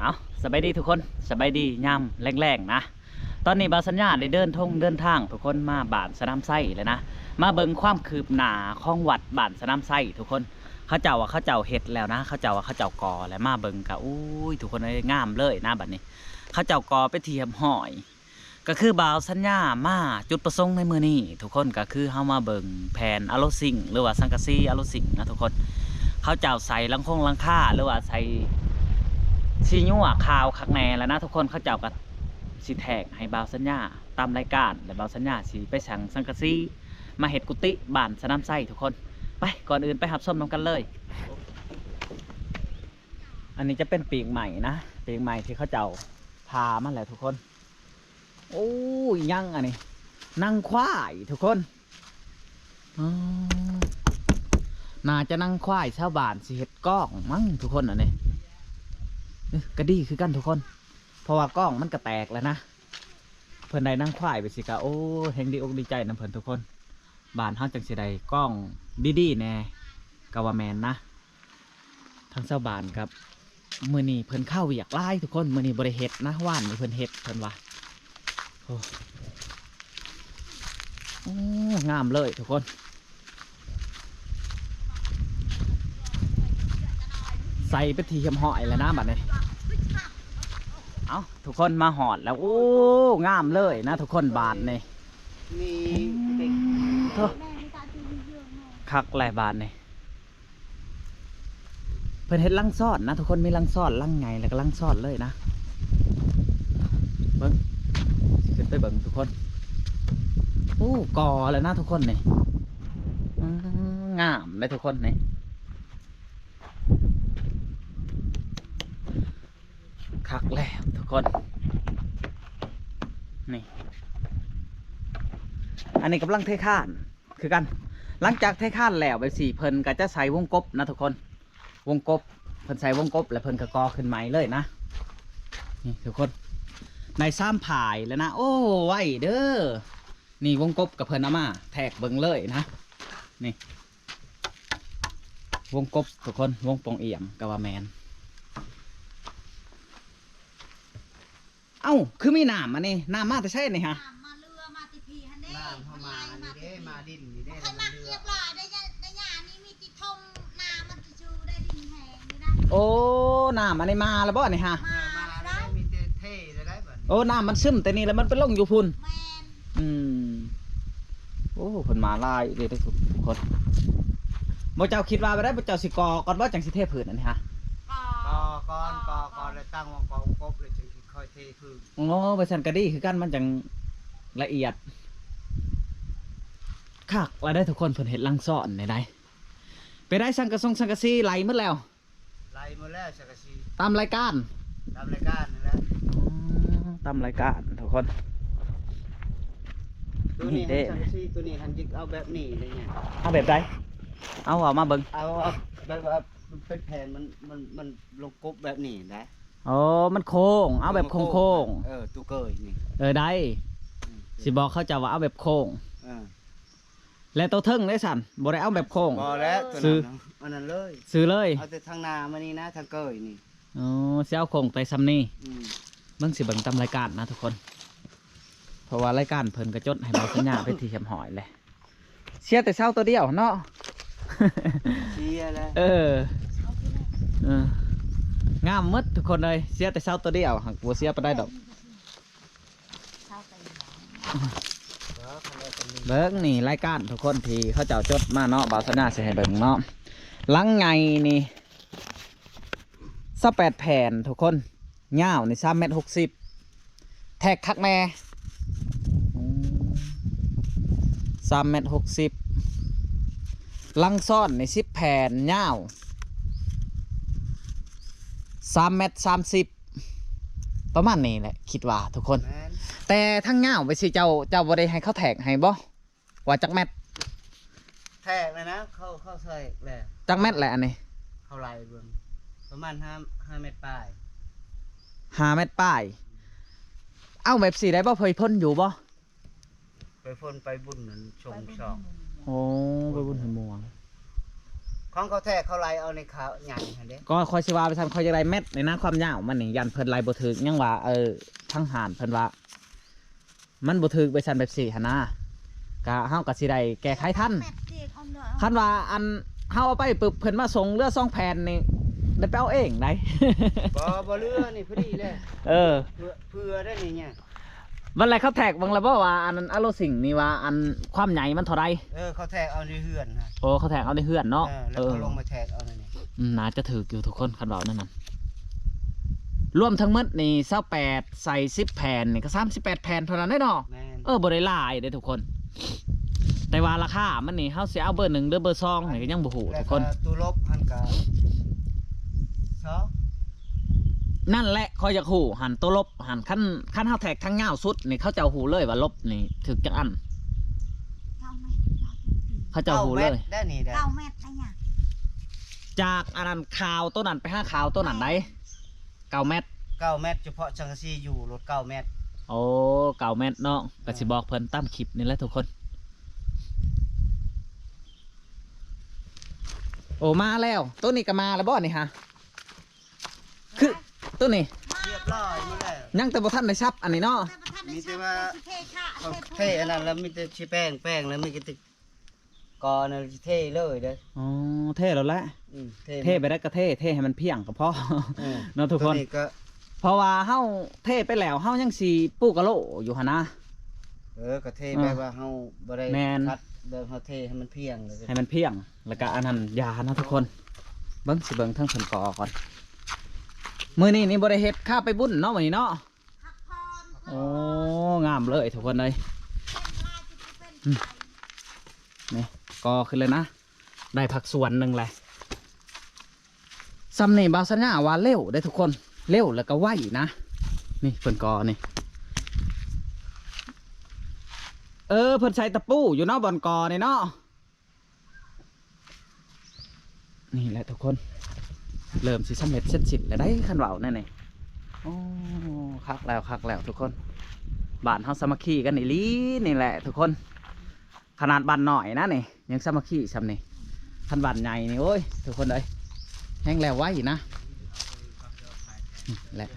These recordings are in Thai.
เอาสบายดีทุกคนสบายดียามแรงๆนะตอนนี้บาวสัญญาได้เดินทางทุกคนมาบ้านสนามไส้เลยนะมาเบิ่งความคืบหน้าของวัดบ้านสนามไส้ทุกคนเขาเจ้าว่าเขาเจ้าเฮ็ดแล้วนะเขาเจ้าว่าเขาเจ้ากอแล้วมาเบิ่งกะอุ้ยทุกคนเลยงามเลยนะบัดนี้เขาเจ้ากอไปเทียมห้อย ก็คือบาวสัญญามาจุดประสงค์ในมือนี้ทุกคนก็คือเฮามาเบิ่งแผนอะโลซิงหรือว่าสังกะสีอะโลซิงนะทุกคนเขาเจ้าใส่ลังคาหรือว่าใส่ซีญัวขาวคักแน่แล้วนะทุกคนเขาเจ้าก็สิแทกให้บาวสัญญาตามรายการและบาวสัญญาสิไปสั่งสังกะสีมาเฮ็ดกุฏิบ้านสนามไส้ทุกคนไปก่อนอื่นไปหับส้มน้ำกันเลยอันนี้จะเป็นปีกใหม่นะปีกใหม่ที่เขาเจ้าพามาแหละทุกคนโอ้ยยังอันนี้นั่งควายทุกคนน่าจะนั่งควายชาวบ้านสิเฮ็ดกล้องมั้งทุกคนอันนี้ก็ดีคือกันทุกคนเพราะว่ากล้องมันก็แตกแล้วนะเพิ่นได้นั่งควายไปสิกะโอ้เฮงดีอกดีใจนะเพิ่นทุกคนบ้านเฮาจังสิได้กล้องดีๆแน่กะว่าแม่นนะทั้งชาวบ้านครับมื้อนี้เพิ่นข้าวเวียกหลายทุกคนมื้อนี้บ่ได้เฮ็ดนะว่านนี่เพิ่นเฮ็ดเพิ่นว่าโอ้งามเลยทุกคนใส่ไปทีเข็มหอยแล้วนะบัดนี้เอาทุกคนมาหอดแล้วโอ้งามเลยนะทุกคนบาทนี่เถอะคักหลายบาทนี่เพิ่นเฮ็ดลังซ่อนนะทุกคนมีลังซ่อนลังไงแล้วก็ลังซ่อนเลยนะเบิ้งขึ้นไปเบิ้งทุกคนโอ้ก่อแล้วนะทุกคนนี่งามเลยทุกคนนี่คักแล้วทุกคนนี่อันนี้กำลังเทข้านคือกันหลังจากเทข้านแล้วไปสี่เพิ่นก็จะใส่วงกบนะทุกคนวงกบเพิ่นใส่วงกบแล้วเพิ่นก็กอขึ้นไม้เลยนะนี่ทุกคนในซ้ำผายแล้วนะโอ้ไว้เด้อนี่วงกบกับเพิ่นเอามาแทกเบิ่งเลยนะนี่วงกบทุกคนวงปองเอี่ยมกะว่าแมนเอ้าคือมีน้ำอันนี้น้ำมาแต่ใช่นี่ฮะมาเรือมาติพีฮันเด้น้ำเข้ามานี่เด้มาดินนี่เด้ ใคร แล้วมั มาน เรือ เรียบร้อยได้ยานี่มีจิตทมนามันจะชูได้ดินแหงนี่ได้โอ้น้ำอันนี้มาแล้วบ่นี่ฮะมาได้มีเท่ๆได้บ่ โอ้น้ำมันซึมแต่นี่แล้วมันไปลงอยู่พุ่นแมนโอ้เพิ่นมาลายเลยทุกคนบ่เจ้าคิดว่าไปได้บ่เจ้าสิกอก่อนว่าจังสิเทพื้นอันนี้ฮะก่อนเลยตั้งวงกบเลยจึงค่อยเทคืออ๋อไปสั่นกระดีคือกันมันจังละเอียดคักว่าได้ทุกคนเพิ่นเฮ็ดลังซ่อนได้ไปได้สังกะสีไหลหมดแล้วไล่มาแล้วสักสีตามรายการตามรายการนั่นแหละตามรายการทุกคนตัวนี้สักสีตัวนี้หันจิกเอาแบบนี้เลยเนี่ยเอาแบบใดเอามาเบิ่งเอาแบบว่าเป็นแผ่นมันลงกบแบบนี้ได้โอ้มันโค้งเอาแบบโค้งตัวเกยนี่ได้สิบอกเขาจะว่าเอาแบบโค้งและตัวเทิงได้สั่นบ่ได้เอาแบบโค้งบ่แล้วซื้ออันนั้นเลยซื้อเลยเอาแต่ทางนามานี่นะทางเกยนี่อ๋อสิเอาโค้งไปซ้ำนี่เบิ่งสิเบิ่งตามรายการนะทุกคนเพราะว่ารายการเพิ่นกระจดให้เราสัญญาไปที่เข็มหอยเลยเชียร์แต่เช้าตัวเดียวเนาะเชียร์แล้วงามมดทุกคนเลยเสียแต่เช้าตัวเดียวหักบัวเสียไปได้ดอกเบิ้งนี่รายการทุกคนที่เขาเจ้าจดมาเนาะบาวสนาเสียให้เบิ้งเนาะลังไงนี่28 แผ่นทุกคนยาวนี่3.60 แท็กคักแม่3.60 ลังซ่อนใน10 แผ่นยาว3.30 ประมาณนี้แหละคิดว่าทุกคนแต่ทั้งเงาไปสิเจ้าบ่ได้ให้เขาแทกให้บ่ว่าจักแมทแทกเลยนะเข้าใส่แหละจักแมทแหละอันนี้เข้าไหลเบิ่งประมาณ5 เมตรปลาย5 เมตรป้ายเอาแบบสีได้บ่เผยพ่นอยู่บ่ไปพ่นไปบุญนั่นชมช่อง โอ้ไปบุญหิมวง ของเขาแท้เขาไล่เอาในขาวใหญ่หั่นเด้ ก็คอยสิว่าไปทำคอยจะได้เม็ดในหน้าความยาวมันนี่ยันเพิ่นไล่บ่ถึกยังว่าทั้งหานเพิ่นว่ามันบ่ถึกไปซั่นแบบ4หั่นนะก็เฮาก็สิได้แก้ไขทัน แม่เด็กเอาเนื้อ คันว่าอันเฮาเอาไปปึบเพิ่นมาส่งเรือ2แผ่นนี่ได้ไปเอาเองได้ บ่เรือนี่พอดีเลย เออ เพื่อได้นี่เนี่ย วันไรเขาแท็กบางแล้วบ่ว่าอันนั้นอโลสิ่งนี่ว่าอันความใหญ่มันเท่าไร เขาแทกเอาในเฮือนฮะ โอ้เขาแท็กเอาในเฮือนเนาะ แล้วก็ลงมาแทกเอาในนี่ น่าจะถืออยู่ทุกคนคันเบานั่นน่ะรวมทั้งหมดนี่28ใส่10แผ่นนี่ก็38แผ่นเท่านั้นได้เนาะ แม่น บ่ได้หลายเด้อทุกคน แต่ว่าราคามันนี่เฮาสิเอาเบอร์1หรือเบอร์2นี่ก็ยังบ่ฮู้ แล้ว ทุก ก็ คน ตู้ลบหันกะซอ นั่นแหละคอยอยากฮู้หันตัวลบหันคันเฮาแท็กทั้งยาวสุดนี่เขาจะฮู้เลยว่าลบนี่ถึกจังอัน เขาจะฮู้เลย ได้นี่ได้ 9 เมตรได้เนี่ย จากอันนั้นข่าวตัวนั้นไปหาข่าวตัวนั้นได้9 เมตร 9 เมตรเฉพาะจังซี่อยู่รถ9 เมตร โอ้9 เมตรเนาะก็สิบอกเพิ่นตามคลิปนี่แหละทุกคน โอ้มาแล้วตัวนี้ก็มาแล้วบ่นี่ฮะคือตัวนี้ เรียบร้อยหมดแล้ว ยังแต่บ่ทันได้ซับอันนี้เนาะ มีแต่ว่า เทค่ะ เขาเทอันนั้นแล้วมีแต่ชิแป้งแล้วมีกระติกกอนั่นสิเทเลยเด้อ อ๋อเท่แล้วแหละเท่ไปได้ก็เท่ให้มันเพียงก็พอ เนาะทุกคน ก็ เพราะว่าเฮาเท่ไปแล้วเฮายังสิปลูกกะโหลอยู่หั่นนะ ก็เทไปว่าเฮาบ่ได้ แม่น คัดแบบเฮาเทให้มันเพียงเลย ให้มันเพียงแล้วก็อันนั้นยานะทุกคนเบิ่งสิเบิ่งทั้งเพิ่นกอก่อนมื้อนี้นี่บ่ได้เฮ็ดข้าไปบุญเนาะมื้อนี้เนาะ พักพร โอ้งามเลยทุกคนเลยนี่ก็ขึ้นเลยนะ ได้ผักสวนหนึ่งเลยซัมนี่บาสัญญาว่าเร็วได้ทุกคนเร็วแล้วก็ไวนะนี่เพิ่นกอนี่เพิ่นใช้ตะปูอยู่เนาะบอนกอนี่เนาะนี่แหละทุกคนเริ่มสิสำเร็จเสร็จสิ้นแล้วได้ขันเบาแน่ๆ โอ้คักแล้วทุกคนบ้านเฮาสามัคคีกันนี่ลีนี่แหละทุกคนขนาดบ้านหน่อยนะนี่ยังสามัคคีซ้ำนี่ท่านบ้านใหญ่นี่โอ้ยทุกคนเลยแห้งแล้วไว้นะแหละ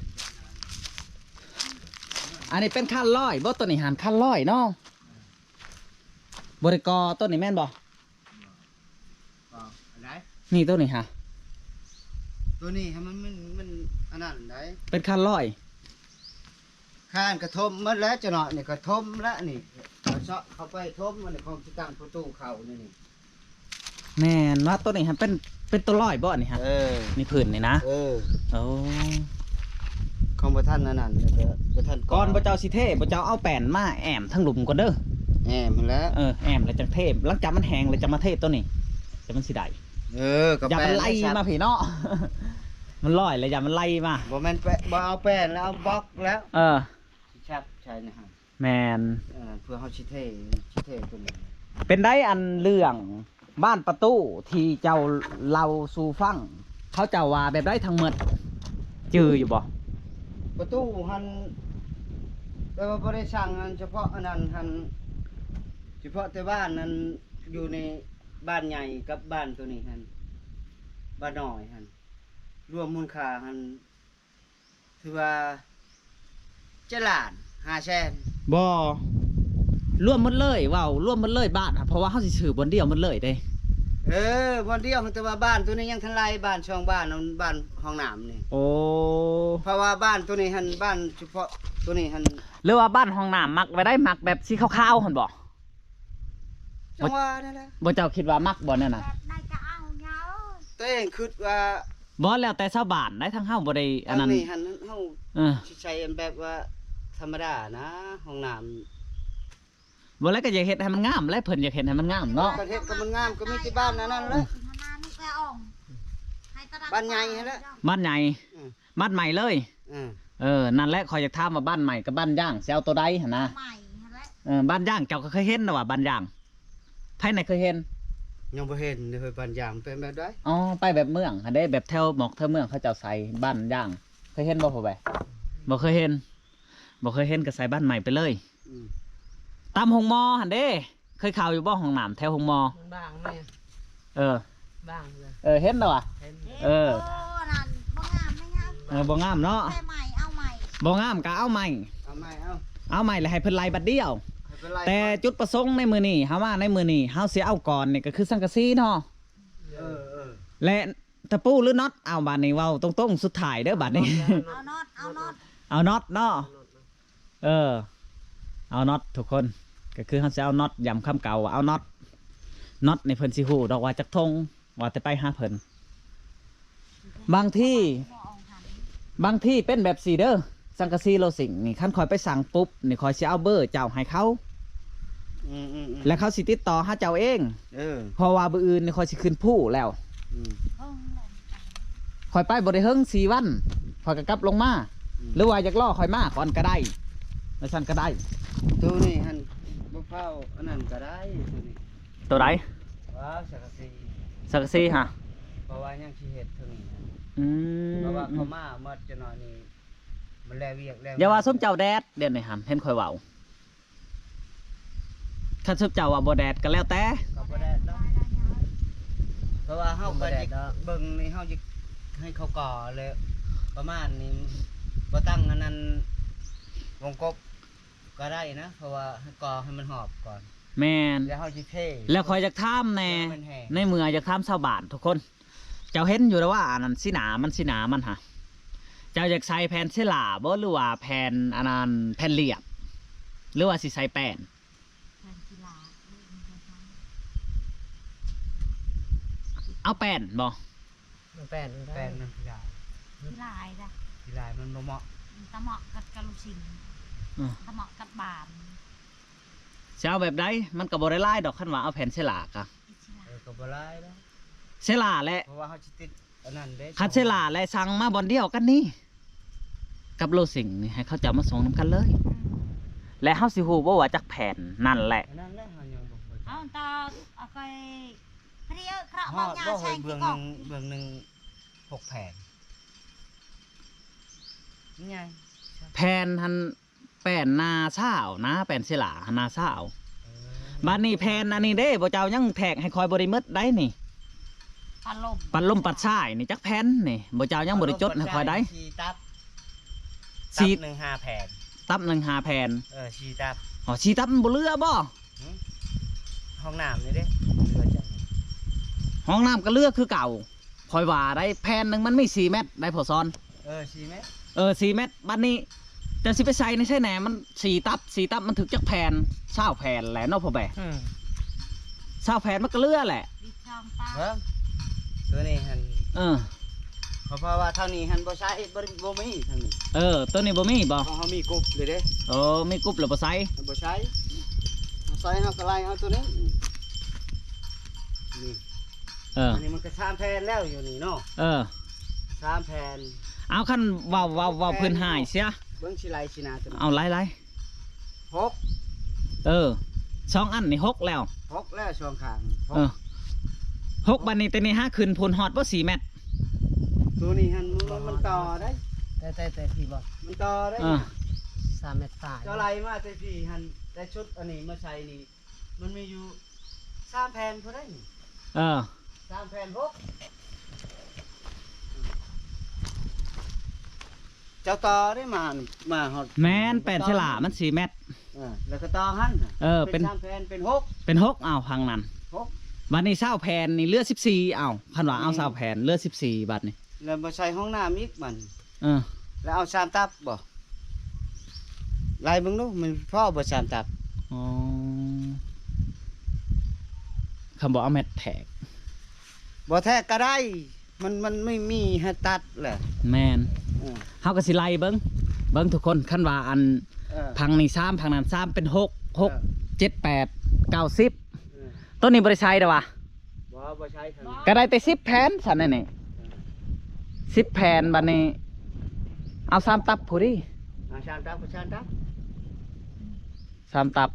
อันนี้เป็นขั้นร้อยบ่ตัวนี้หันขั้นร้อยเนาะบริกรต้นนี้แม่นบ่ ไหน นี่ตัวนี้ฮะ ตัวนี้ให้มันอันนั้นได้ เป็นขั้นร้อย ข้านกระทมมันแล้วจะเนาะนี่กระทมแล้วนี่เอาเซาะเข้าไปทมมันของที่ตั้งประตูเข้านี่ แม่นว่าตัวนี้ฮะเป็นตัวร้อยบ่นี่ฮะนี่พื้นนี่นะโอ้ ของบ่ทันอันนั้นแล้วก็บ่ทัน ก่อนบ่เจ้าสิเทบ่เจ้าเอาแป้นมาแอมทั้งหลุมก่อนเด้อ มันแล้ว แอมแล้วจังเทหลังจากมันแห้งแล้วจะมาเทตัวนี้จะมันสิได้ กับ อย่า แป้ มัน น ไล่มาพี่เนาะ มันลอยเลยอย่ามันไล่มา บ่แม่นแป้นบ่เอาแป้นแล้วเอาบล็อกแล้ว ชับใช่นะครับ แมน เพื่อเฮาสิเทตัวนี้ เป็นได้อันเรื่องบ้านประตูที่เจ้าเล่าสู่ฟังเขาเจ้าว่าแบบได้ทั้งหมดจืออยู่บ่ ประตูหันแต่ว่าบ่ได้สั่งอันเฉพาะอันนั้นหันเฉพาะแต่บ้านนั้นอยู่ในบ้านใหญ่กับบ้านตัวนี้หันบ้านน้อยหันรวมมูลค่าหันถือว่า500,000 บ่ร่วมหมดเลยว้าวร่วมหมดเลยบ้านอะเพราะว่าเขาสิซื้อบนเดียวหมดเลยเด้ วันเดียวแต่ว่าบ้านตัวนี้ยังทันไรบ้านช่องบ้านนั้นบ้านห้องน้ำนี่ โอ้ เพราะว่าบ้านตัวนี้หันบ้านเฉพาะตัวนี้หัน หรือว่าบ้านห้องน้ำมักไว้ได้มักแบบสีขาวๆหั่นบ่ จังหวะนั่นแหละ บ่เจ้าคิดว่ามักบ่นั่นน่ะ ได้จะเอาเงา ตัวเองคิดว่า บ่แล้วแต่ชาวบ้านได้ทั้งเฮาบ่ได้อันนั้น นี้หันเฮา เออ สิใช้แบบว่าธรรมดานะห้องน้ บ่แล้วก็อยากเฮ็ดให้มันงามและเพิ่นอยากเฮ็ดให้มันงาม ำ เนาะ ประเทศก็มันงามก็มีที่บ้านนั่นแหละ นานี่แกอ่อง บ้านใหญ่นั่นแหละ บ้านใหญ่ อืม บ้านใหม่เลย นั่นแหละคอยอยากถามว่าบ้านใหม่กับบ้านย่างสิเอาตัวใดหั่นนะ ใหม่แล้ว บ้านย่างเจ้าก็เคยเห็นนะว่าบ้านย่างไผไหนเคยเห็น ยังบ่เห็นเลยบ้านยามเป็นแบบใด อ๋อไปแบบเมืองหั่นเด้แบบแถวหมอกแถวเมืองเขาเจ้าใส่บ้านย่างเคยเห็นบ่พ่อใบบ่เคยเห็นก็ใส่บ้านใหม่ไปเลย อืม ตามหงมอหั่นเด้เคยเข้าอยู่บ่ห้องน้ำแถวหงมอ บ้างแม่ เออ บ้างเลย เห็นแล้วอ่ะ เห็น เออ โอ้นั่นบ่งามไม่งาม บ่งามเนาะ ใส่ใหม่เอาใหม่ บ่งามก็เอาใหม่ เอาใหม่เอา เอาใหม่แล้วให้เพิ่นไล่บัดเดียว ไม่เป็นไร แต่จุดประสงค์ในมือนี้เฮาว่าในมือนี้เฮาสิเอาก่อนนี่ก็คือสังกะสีเนาะ เออ และตะปูหรือน็อตเอาบัดนี้เว้าตรงๆสุดท้ายเด้อบัดนี้ เอาน็อตเอาน็อต เอาน็อตเนาะเอาน็อตทุกคนก็คือเขาจะเอาน็อตย้ำคำเก่าว่าเอาน็อตในเพิ่นสิฮู้ดอกว่าจักทงว่าแต่ไปหาเพิ่นบางที่เป็นแบบสีเด้อสังกะสีโลสิงนี่คันคอยไปสั่งปุ๊บนี่คอยสิเอาเบอร์เจ้าให้เขา อืม แล้วเขาสิติดต่อหาเจ้าเอง เพราะว่าบื้ออื่นนี่คอยสิขึ้นผู้แล้ว เพิ่งเลย คอยไปบ่ได้เฮิง4 วันคอยก็กลับลงมาหรือว่าอยากล่อคอยมาก่อนก็ได้ไม่ซั่นก็ได้ ตัวนี้หันบ่เผาอันนั้นก็ได้ตัวนี้ ตัวใด ว้าวสักสี สังกะสีฮะ เพราะว่ายังสิเฮ็ดตัวนี้ อืม เพราะว่าเขามาเมื่อจะนอนนี่มันแลเวียกแล อย่าว่าส้มเจ้าแดดเดี๋ยวนี้หันเห็นคอยเว้าคันส้มเจ้าว่าบ่แดดก็แล้วแต่ ก็บ่ได้ดอกเพราะว่าเฮาก็สิเบิ่งนี่เฮาสิให้เขาก่อเลยประมาณนี้บ่ตั้งอันนั้นวงกบก็ได้นะ เพราะว่าให้ก่อให้มันหอบก่อน แม่น แล้วเฮาสิเท แล้วคอยจะท่ามแน่ มันแห้ง ในเมืองจะท่ามชาวบ้านทุกคน เจ้าเห็นอยู่แล้วว่าอันนั้นสิหนามันฮะเจ้าอยากใส่แผ่นเสลาบ่หรือว่าแผ่นอันนั้นแผ่นเรียบหรือว่าสิใส่แป้น แฟนกีฬา เอาแป้นบ่ มันแป้น แปลงมันขยาย กีฬาไอ้จ้ะ ทีลายมันบ่เหมาะ ตะเหมาะกับกะลูกชิ้นตะเหมาะกับบาน สิเอาแบบใดมันก็บ่ได้หลายดอกคันว่าเอาแผ่นเสลากะ อิชิลา ก็บ่หลายแล้ว เสลาและ เพราะว่าเฮาสิติดอันนั้นเด้ คันเสลาและสั่งมาบอนเดียวกันนี่กับโลสิงนี่ให้เขาเจ้ามาส่งนํกันเลย และเฮาสิฮู้บ่ว่าจักแผ่นนั่นแหละ อันนั้นแหละเฮายังบ่เคย เอาตาเอาไปเรียกเคราะห์ ฮ บา อง ด ยา บ่ ใช้ เฮ้ย กี่ เบื้อง ก ห ล่ นึ อง 6 แผ่นนี่ไง แผ่นหันแป้นนาซาวนะแป้นเสลาหันนาซาวบัดนี้แผ่นอันนี้เด้บ่เจ้ายังแทกให้คอยบ่ได้หมดได้นี่ ปัดลม ปัดลมปัดซ้ายนี่จักแผ่นนี่บ่เจ้ายังบ่ได้จดให้คอยได้ ชีตับ ชี หนึ่ง5 แผ่น ตับ1 5แผ่น ชีตับ อ๋อชีตับมันบ่เหลือบ่ ห้องน้ำนี่เด้เหลือจัง ห้องน้ำก็เหลือคือเก่าคอยว่าได้แผ่นหนึงมันมี4 เม็ดได้พอซ้อน ชีไหม 4 เม็ดบัดนี้จะสิไปใส่ในใช่แหน่มัน4 ตับมันถึกจักแผ่น20แผ่นแหละเนาะพ่อแบ20แผ่นมันก็เหลือแหละ ดิช่องตา เบิ่งตัวนี้หัน เออ เพราะว่าเท่านี้หันบ่ใช้บ่มีทางนี้ ตัวนี้บ่มีบ่ ของเฮามีกรุ๊ปเลยเด้ มีกรุ๊ปแล้วบ่ใส่ บ่ใช้เอาใส่เฮาก็ไล่เอาตัวนี้นี่ อันนี้มันก็3 แผ่นแล้วอยู่นี่เนาะ 3 แผ่น เอาคันเว้าเพิ่นหายเสีย เบิ่งสิไล่สินาตัวนี้ เอาไล่ 6 2 อันนี่6แล้ว 6แล้วช่วงข้าง 6บัดนี้แต่นี่5ขึ้นพูนฮอดบ่4 เม็ด ตัวนี้หันมันต่อได้ แต่พี่บอก มันต่อได้ 3 เมตรตาย เจ้าไรมาแต่พี่หันแต่ชุดอันนี้มาใส่นี่มันมีอยู่3 แผ่นพอได้นี่ 3 แผ่น6เจ้าต่อได้มาฮอด แม่นแป้นฉลามัน4 เม็ด แล้วก็ต่อหัน เป็น 3 แผ่นเป็น6 เป็น6เอาพังนั้น 6 บัดนี้20แผ่นนี่เหลือ14เอาคันว่าเอา20แผ่นเหลือ14บัดนี้ แล้วมาใส่ห้องน้ำอีกมัน เออ แล้วเอา3 ตับบ่ไล่เบิ่งดูมันพอบ่3 ตับ อ๋อคำบอกเอาแมทแท็ก บ่แท้ก็ได้มันไม่มีให้ตัดแหละ แมน เออ เฮาก็สิไล่เบิ่งทุกคนคันว่าอัน เออ พังนี่3พังนั้น3เป็น6 7 8 9 เออ 10ต้นนี้บ่ได้ใช้เด้อวะ บ่ใช้ทางนี้ ก็ได้แต่10แผ่นซั่นนั่นนี่10แผ่นบัดนี้เอา3ตับผู้ดิ ชามตับก็ชามตับ 3ตับ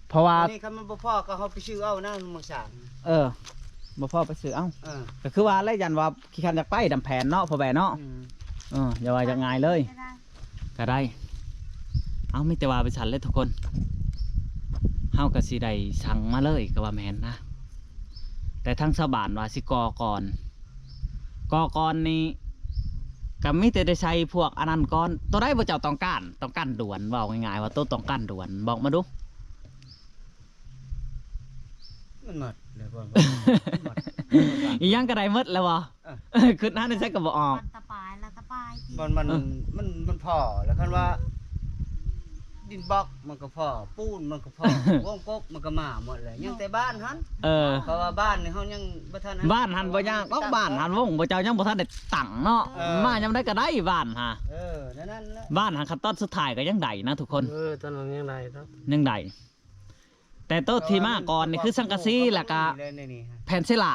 เพราะว่า อันนี้คันมันบ่พอก็เฮาไปซื้อเอานะมังสาง บ่พอไปซื้อเอ้า เออ ก็คือว่าแล้วยันว่าขี้คันอยากไปดำแผนเนาะพ่อแบเนาะอย่าว่าจะง่ายเลย ไม่ได้ ก็ได้ เอาไม่แต่ว่าไปสั่นเลยทุกคนเฮาก็สิได้สั่งมาเลยก็ว่าแม่นนะ แต่ทั้งชาวบ้านว่าสิก่อก่อนนี่ก็มีแต่ได้ใช้พวกอันนั้นก่อนตัวได้บ่เจ้าต้องการด่วนเว้าง่ายๆว่าตัวต้องการด่วนบอกมาดู มันหมดเลยบ่ หมด อีหยังก็ได้หมดแล้วบ่ ขึ้นหาในใช้ก็บ่ออก ตะปายแล้วตะปายที่ มันพอแล้วคันว่า ดินบล็อกมันก็พอปูนมันก็พอ วงกบมันก็มาหมดเลยยังแต่บ้านหัน เออ เพราะว่าบ้านนี่เฮายังบ่ทัน บ้านหันบ่ยากต้องบ้านหันวงบ่เจ้ายังบ่ทันได้ตั้งเนาะมายามได้ก็ได้บ้านฮะ นั่นแหละ บ้านหันขั้นตอนสุดท้ายก็ยังได้นะทุกคน ตอนนั้นยังไงเนาะ ยังได้แต่โต๊ะที่มาก่อนนี่คือสังกะสีแล้วก็แผ่นเซลา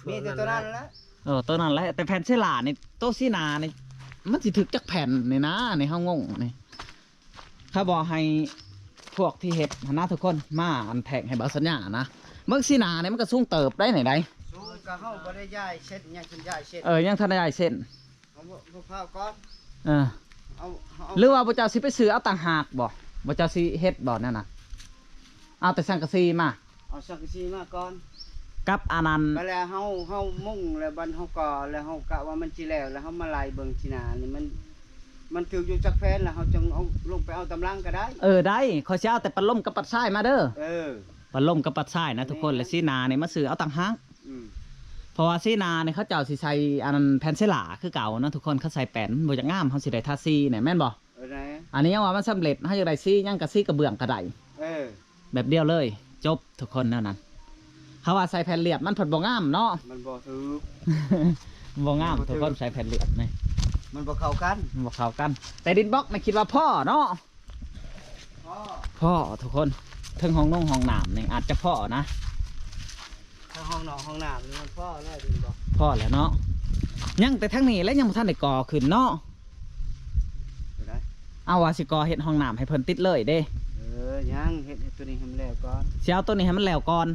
มีแต่ตัวนั้นแหละ ตัวนั้นแหละแต่แผ่นเซลานี่โต๊ะซีนานี่มันสิถึกจักแผ่นนี่นะในเฮางงนี่เขาบอกให้พวกที่เฮ็ดหันหน้าทุกคนมาอันแทงให้เบาสัญญานะเมื่อซีนานี่มันก็สูงเติบได้ไหนได้ สูงก็เฮาบ่ได้ย้ายเช็ดยังขึ้นย้ายเช็ด ยังทันได้เส้น เอาบ่พาก่อน เออ เอา หรือว่าบ่เจ้าสิไปซื้อเอาต่างหากบ่เจ้าสิเฮ็ดบ่นั่นน่ะเอาแต่สังกะสีมา เอาสังกะสีมาก่อน กับอานันต์ ไปแล้วเฮามุ่งแล้วบัดเฮาก่อแล้วเฮากะว่ามันสิแล้วแล้วเฮามาไล่เบิ่งสินานี่มันถูกอยู่จักแฟนแล้วเฮาจึงเอาลงไปเอาตำลังก็ได้ ได้ขอสิเอาแต่ปัดลมกับปัดทรายมาเด้อ ปัดลมกับปัดทรายนะทุกคนและซีนานี่มาซื้อเอาต่างหาก เพราะว่าซีนาเนี่ยเขาเจ้าสิใส่อันนั้นแผ่นเซลาคือเก่านะทุกคนเขาใส่แป้นบ่จะงามเขาสิได้ทาซีเนี่ยแม่นบ่อันนี้ยังว่ามันสำเร็จเขาจะได้ซียังกับซีกระเบื้องกระไดแบบเดียวเลยจบทุกคนแนวนั้นเขาว่าใส่แผ่นเรียบมันผดบ่งามเนาะ มันบ่ถูก บ่งามทุกคนใส่แผ่นเรียบนี่ มันบ่เข้ากัน มันบ่เข้ากัน แต่ดินบล็อกไม่คิดว่าพ่อเนาะพ่อทุกคนเทิงห้องนงห้องน้ำนี่อาจจะพ่อนะ ถ้าห้องนอนห้องน้ำมันพ่อแล้วดิบ่ พ่อแหละเนาะยังแต่ทั้งนี้และยังบ่ทันได้ก่อขึ้นเนาะเอาว่าสิก่อเฮ็ดห้องน้ำให้เพิ่นติดเลยเด้ ยังเฮ็ดตัวนี้ให้มันแล้วก่อน สิเอาตัวนี้ให้มันแล้วก่อน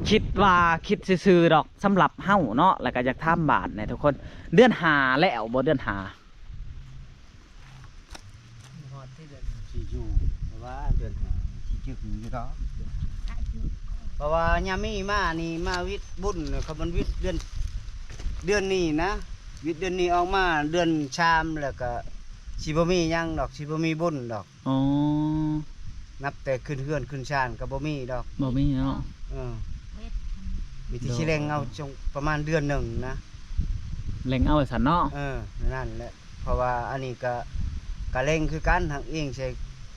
คิดว่าคิดซื่อๆดอกสำหรับเฮาเนาะแล้วก็อยากทำบ้านเนี่ยทุกคนเดือนหาแล้วบ่เดือนหา ฮอดที่เดือน สิอยู่เพราะว่าเดือนหาสิจึกอยู่ดอกเพราะว่ายามมีมานี่มาวิทย์บุญเขามันวิทย์เดือนนี้นะวิทย์เดือนนี้ออกมาเดือนชามแล้วก็สิบ่มีหยังดอกสิบ่มีบุญดอก อ๋อ นับแต่ขึ้นเฮือนขึ้นชานก็บ่มีดอก บ่มีเนาะ มีที่ชิเลงเอาจงประมาณเดือนหนึ่งนะ เล็งเอาไว้สันเนาะ นั่นแหละเพราะว่าอันนี้ก็เล่งคือกันทางเองใช่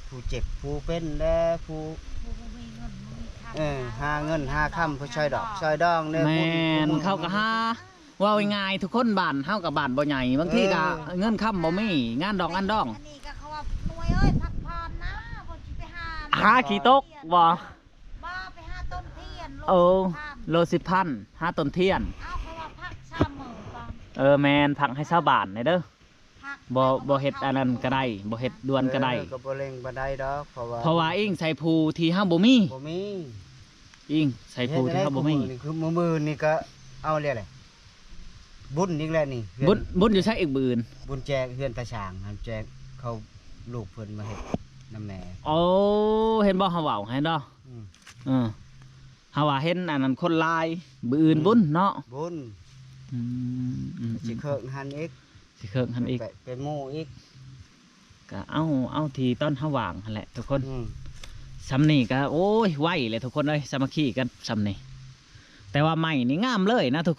ผู้เจ็บผู้เป็นและผู้หาเงินหาค่ำผู้ช่วยดอกช่วยดองเนี่ย แม่นเข้ากับหาว่าง่ายๆทุกคนบ้านเฮากับบ้านบ่ใหญ่บางทีก็เงินค้ำบ่มีงานดอกงานดอง อันนี้ก็เขาว่าหน่วยเอ้ยพักผ่อนนะบ่สิไปหา หาขี้ตกบ่ บ่ไปหาต้นเทียน โอ้โล10,000หาต้นเทียน เอาเขาว่าพัก30,000ก่อน แม่นผักให้ชาวบ้านนี่เด้อ พัก บ่เฮ็ดอันนั้นก็ได้บ่เฮ็ดด่วนก็ได้ ก็บ่เล่งบ่ได้ดอกเพราะว่า เพราะว่าเองใส่ภูที่เฮาบ่มี บ่มี เองใส่ภูที่เฮาบ่มี นี่คือมือนี่ก็เอาเรียกอะไรบุญอีกแล้วนี่ บุญอยู่ใช้อีกบืน บุญแจกเฮือนตาช่างหันแจกเขาลูกเพิ่นมาเฮ็ดน้ำแหน่ โอ้เห็นบ่เฮาเว้าให้ดอก เฮาว่าเห็นอันนั้นคนลายบือื่นบุญเนาะ บุญสิเคิงหันอีก สิเคิงหันอีก เป็นหมู่อีก ก็เอาทีต้นเฮาว่างหั่นแหละทุกคนสำนี่ก็โอ้ยไหวเลยทุกคนเอ้ยสามัคคีกันสำนี่แต่ว่าใหม่นี่งามเลยนะทุก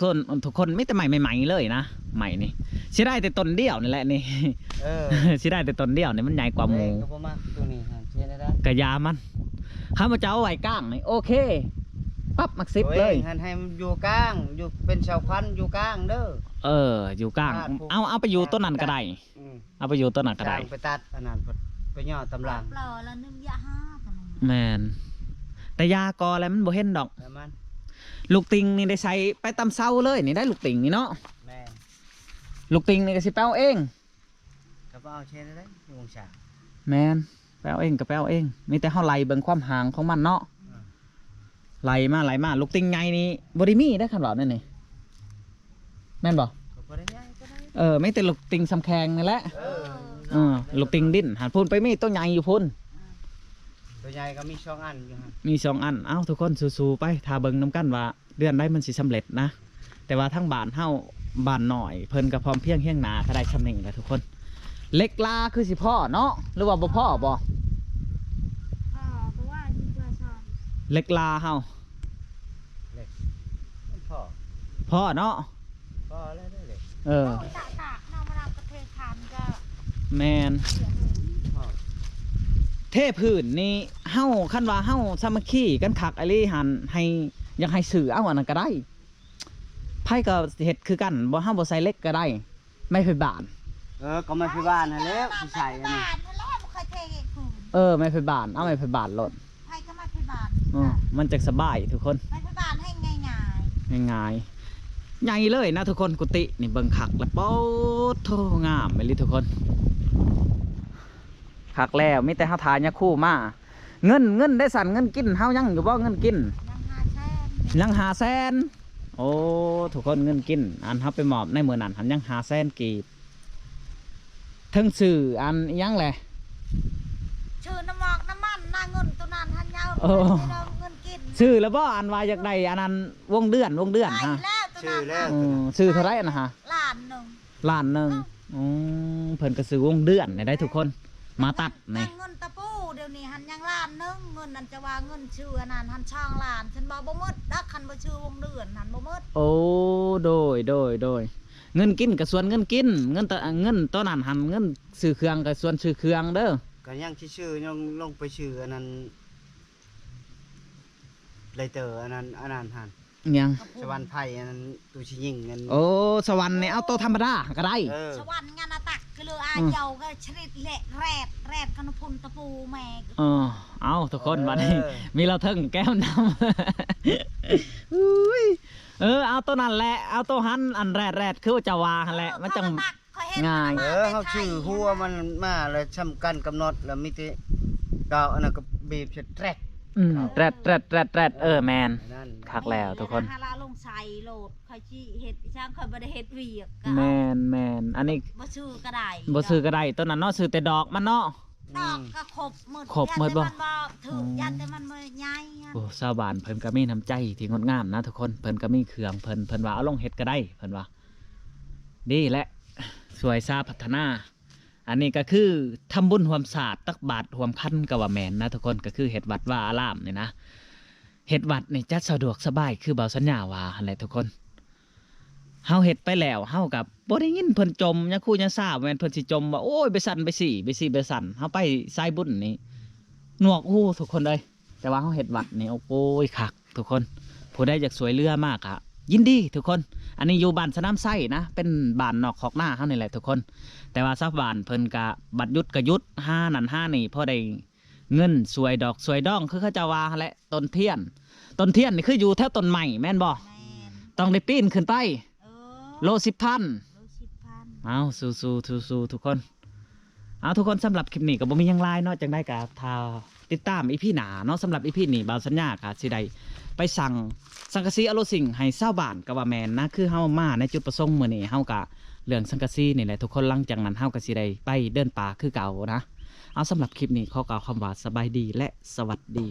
คนไม่แต่ใหม่ใหม่ๆเลยนะใหม่นี่สิได้แต่ต้นเดียวนี่แหละนี่ สิได้แต่ต้นเดียวนี่มันใหญ่กว่าหมู่ ก็บ่มักตัวนี้ฮะเชื่อได้ กะยามันข้าพเจ้าไว้ก้างนี่โอเคปั๊บมักซิบเลย หันให้มันอยู่กลางอยู่เป็นชาวพันธุ์อยู่กลางเด้อ อยู่กลางเอาไปอยู่ต้นนั้นก็ได้เอาไปอยู่ต้นนั้นก็ได้ ไปตัดอันนั้นไปย่อตำลัง เปล่าละ1ยะ5ตอนนั้น แมนแต่ยากออะไรมันบ่เห็นดอก แล้วมัน ลูกติงนี่ได้ใช้ไปตำเซาเลยนี่ได้ลูกติงนี่เนาะ แม่ ลูกติงนี่ก็สิแป้วเอง ก็บ่เอาเช่นได้วงฉาก แมนแป้วเองก็แป้วเองมีแต่เฮาไล่เบิ่งความห่างของมันเนาะไล่มาลูกติงไงนี่บ่ได้มีได้คันว่านั่นนี่แม่นบ่ ก็บ่ได้ง่ายก็ได้ ไม่แต่ลูกติงสำแข็งนี่แหละลูกติงดิ้นหันพุ่นไปมีต้นใหญ่อยู่พุ่น ตัวใหญ่ก็มี2อันอยู่ฮะ มี2อันเอ้าทุกคนสู้ๆไปทาเบิ่งน้ำกันว่าเดือนได้มันสิสำเร็จนะแต่ว่าทั้งบ้านเฮาบ้านหน่อยเพิ่นก็พร้อมเพรียงเฮียงหนาก็ได้ชำนึงแหละทุกคนเล็กลาคือสิพ่อเนาะหรือว่าบ่พ่อบ่ เพราะว่านี่เพื่อชอบ เล็กลาเฮา พ่อ พ่อเนาะ พ่อแล้วได้เลย เออ โอ้ยตากน้ำมะนาวกระเทยทานก็ แมน เสียเลย พ่อ เทพื้นนี่เฮาคันว่าเฮาสามัคคีกันคักอลีหันให้อยากให้สื่อเอาอันนั้นก็ได้ไผก็เฮ็ดคือกันบ่เฮาบ่ใส่เล็กก็ได้ไม่ไผบ้าน ก็มาที่บ้านนั่นแหล้วสิใส่อันนี้ บ้านนั่นแหละบ่เคยเทให้คุณ ไม่ไผบ้านเอาไม่ไผบ้านโลด ใครก็มาที่บ้าน มันจักสบายทุกคน มาที่บ้านให้ง่าย ง่ายๆใหญ่เลยนะทุกคนกุฏินี่เบิ่งคักแล้วโป๊ดโทงามไปเลยทุกคนคักแล้วมีแต่เฮาทายาคู่มาเงินได้สั่นเงินกินเฮายังอยู่บ่เงินกิน ๆยังหาแช่ ยัง500,000โอ้ทุกคนเงินกินอันเฮาไปมอบในมื้อนั้นหันยัง500,000กีบทั้งสื่ออันอิหยังแหละ ชื่อน้ำหมอกน้ำมันหน้าเงินตัวนั้นทันยาว เออ เงินกิน ชื่อแล้วบ่อันว่าอยากได้อันนั้นวงเดือน ได้ ฮะ แล้วตัวนั้น ชื่อเท่าไหร่นะฮะ ล้านหนึ่ง ล้านหนึงเพิ่นก็ซื้อวงเดือนได้ทุกคนมาตัดนี่ เงินตะปูเดี๋ยวนี้หันยังล้านหนึงเงินนั่นจะว่าเงินชื่ออันนั้นหันช่องล้านฉันบอกบ่หมดดักคันบ่ชื่อวงเดือนหันบ่หมด โอ้โดยเงินกินกับส่วนเงินกินเงินตัวนั้นหันเงินซื้อเครื่องกับส่วนซื้อเครื่องเด้อ ก็ยังชื่อยังลงไปชื่ออันนั้นไรเตอร์อันนั้นหัน ยัง สวรรค์ไผ่อันนั้นตูชิยิงอัน โอ้สวรรค์นี่เอาตัวธรรมดาก็ได้ สวรรค์งานตักก็เลยอาเยาก็ชริดเละแรดกันพุนตะปูแม่ เอาทุกคนวันนี้มีเราเทิงแก้วน้ำ อุ้ยเอาตัวนั้นแหละเอาตัวหันอันแรดคือว่าจะวาหั่นแหละมันจัง ง่าย เขาชื่อหัวมันมาแล้วช้ำกันกำหนดแล้วมีแต่ดาวอันนั้นก็บีบเสร็จแรก แรดแมน นั่น คักแล้วทุกคน ฮาลาลงใส่โหลดคอยจี้เฮ็ดช่างคอยบ่ได้เฮ็ดเวียก แมนอันนี้ บ่ชื่อก็ได้ บ่ซื้อก็ได้ตัวนั้นเนาะซื้อแต่ดอกมันเนาะ ดอกก็ครบหมด ครบหมดบ่ ยันแต่มันบ่ถือยันแต่มันบ่ใหญ่ โอ้ชาวบ้านเพิ่นก็มีน้ำใจที่งดงามนะทุกคนเพิ่นก็มีเครื่องเพิ่นว่าเอาลงเฮ็ดก็ได้เพิ่นว่าดีแหละสวยซาพัฒนา อันนี้ก็คือทำบุญรวมศาสตร์ตักบาตรรวมพันกับว่าแมนนะทุกคนก็คือเฮ็ดวัดว่าอารามนี่นะเฮ็ดวัดนี่จัดสะดวกสบายคือเบาสัญญาว่าหั่นแหละทุกคนเฮาเฮ็ดไปแล้วเฮากับบ่ได้ยินเพิ่นจมยังคู่ยังทราบแม่นเพิ่นสิจมว่าโอ้ยไปสั่นไปสี่ไปสั่นเฮาไปสายบุญนี่หนวกหูทุกคนเลยแต่ว่าเฮาเฮ็ดวัดนี่โอ้ยคักทุกคนผู้ใดอยากสวยเรือมากอะยินดีทุกคนอันนี้อยู่บ้านสนามไส้นะเป็นบ้านนอกขอกหน้าเฮานี่แหละทุกคนแต่ว่าชาวบ้านเพิ่นก็บัดยุดก็ยุดห้านั่นห้านี่พอได้เงินสวยดอกสวยดองคือเขาจะว่าหั่นแหละต้นเทียนนี่คืออยู่แถวต้นใหม่แม่นบ่ แม่น ต้องได้ปีนขึ้นไป เออ โล10,000 โล10,000 เอาสู้ทุกคนเอาทุกคนสำหรับคลิปนี้ก็บ่มีหยังหลายเนาะจังได้ก็ทาติดตามอีพีหน้าเนาะสำหรับอีพีนี้บ่าวสัญญาก็สิได้ไปสั่งสังกะสีอโลสิ่งให้ชาวบ้านก็ว่าแม่นนะคือเฮามาในจุดประสงค์มื้อนี้เฮาก็เรื่องสังกะสีนี่แหละทุกคนหลังจากนั้นเฮาก็สิได้ไปเดินป่าคือเก่านะเอาสำหรับคลิปนี้ขอกล่าวคำว่าสบายดีและสวัสดี